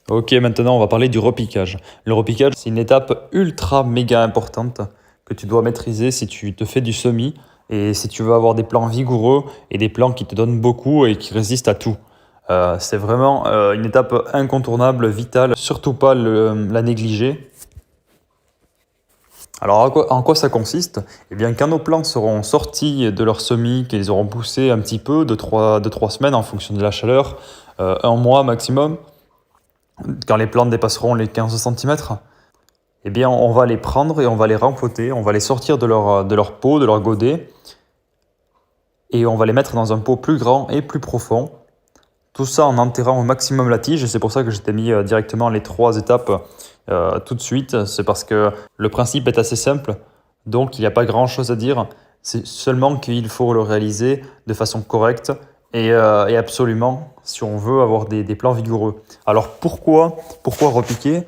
Ok, maintenant on va parler du repiquage. Le repiquage, c'est une étape ultra méga importante que tu dois maîtriser si tu te fais du semis et si tu veux avoir des plants vigoureux et des plants qui te donnent beaucoup et qui résistent à tout. C'est vraiment une étape incontournable, vitale, surtout pas la négliger. Alors en quoi ça consiste? Eh bien quand nos plants seront sortis de leur semis, qu'ils auront poussé un petit peu, de 3 semaines en fonction de la chaleur, un mois maximum, quand les plantes dépasseront les 15 centimètres, eh bien, on va les prendre et on va les rempoter, on va les sortir de leur pot, de leur godet, et on va les mettre dans un pot plus grand et plus profond. Tout ça en enterrant au maximum la tige, et c'est pour ça que je t'ai mis directement les 3 étapes tout de suite. C'est parce que le principe est assez simple, donc il n'y a pas grand-chose à dire. C'est seulement qu'il faut le réaliser de façon correcte et absolument si on veut avoir des plants vigoureux. Alors pourquoi repiquer?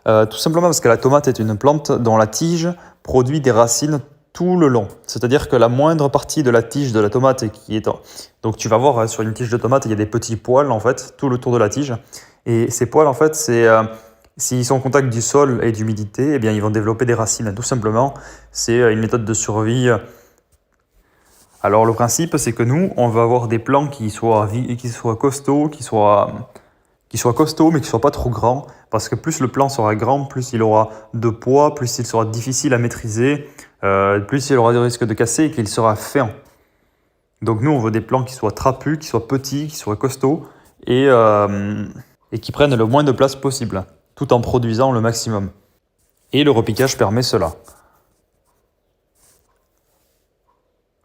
Tout simplement parce que la tomate est une plante dont la tige produit des racines tout le long. C'est-à-dire que la moindre partie de la tige de la tomate qui est... Donc tu vas voir sur une tige de tomate, il y a des petits poils en fait, tout le tour de la tige. Et ces poils en fait, s'ils sont en contact du sol et d'humidité, eh bien ils vont développer des racines. Tout simplement, c'est une méthode de survie. Alors le principe, c'est que nous, on va avoir des plants qui soient costauds, qui soit costaud mais qui soit pas trop grand, parce que plus le plant sera grand, plus il aura de poids, plus il sera difficile à maîtriser, plus il aura de risque de casser et qu'il sera fin. Donc nous, on veut des plants qui soient trapus, qui soient petits, qui soient costauds et qui prennent le moins de place possible, tout en produisant le maximum. Et le repiquage permet cela.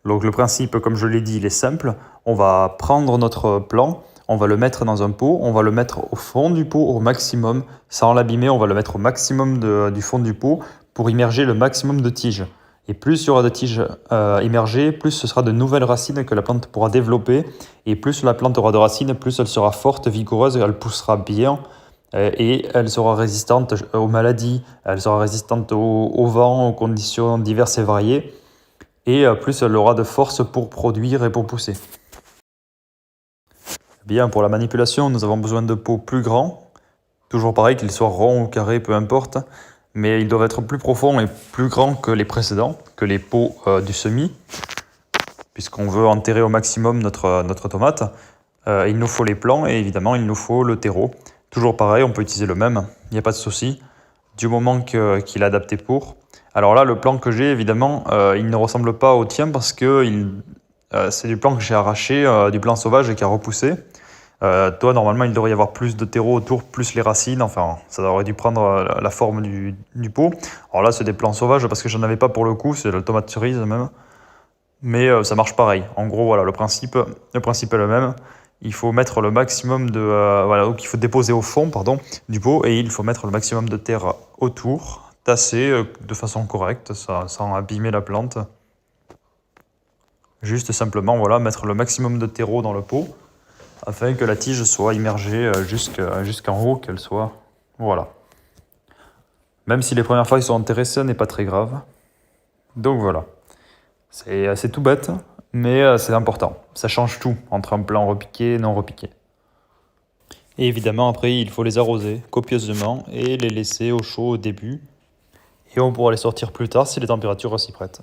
Donc le principe, comme je l'ai dit, il est simple. On va prendre notre plant, on va le mettre dans un pot, on va le mettre au fond du pot au maximum, sans l'abîmer, on va le mettre au maximum du fond du pot pour immerger le maximum de tiges. Et plus il y aura de tiges immergées, plus ce sera de nouvelles racines que la plante pourra développer. Et plus la plante aura de racines, plus elle sera forte, vigoureuse, et elle poussera bien. Et elle sera résistante aux maladies, elle sera résistante au vent, aux conditions diverses et variées. Et plus elle aura de force pour produire et pour pousser. Bien, pour la manipulation, nous avons besoin de pots plus grands. Toujours pareil, qu'ils soient ronds ou carrés, peu importe. Mais ils doivent être plus profonds et plus grands que les précédents, que les pots du semis, puisqu'on veut enterrer au maximum notre tomate. Il nous faut les plants et évidemment, il nous faut le terreau. Toujours pareil, on peut utiliser le même, il n'y a pas de souci, du moment qu'il est adapté pour. Alors là, le plan que j'ai, évidemment, il ne ressemble pas au tien parce que c'est du plan que j'ai arraché, du plan sauvage et qui a repoussé. Toi, normalement, il devrait y avoir plus de terreau autour, plus les racines. Enfin, ça aurait dû prendre la forme du pot. Alors là, c'est des plants sauvages parce que j'en avais pas pour le coup, c'est la tomate cerise même. Mais ça marche pareil. En gros, voilà, le principe est le même. Il faut mettre le maximum voilà, donc il faut déposer au fond, pardon, du pot et il faut mettre le maximum de terre autour, tasser de façon correcte, sans abîmer la plante. Juste simplement, voilà, mettre le maximum de terreau dans le pot afin que la tige soit immergée jusqu'en haut, qu'elle soit... Voilà. Même si les premières fois ils sont enterrés, ce n'est pas très grave. Donc voilà. C'est tout bête, mais c'est important. Ça change tout entre un plant repiqué et non repiqué. Et évidemment, après, il faut les arroser copieusement et les laisser au chaud au début. Et on pourra les sortir plus tard si les températures s'y prêtent.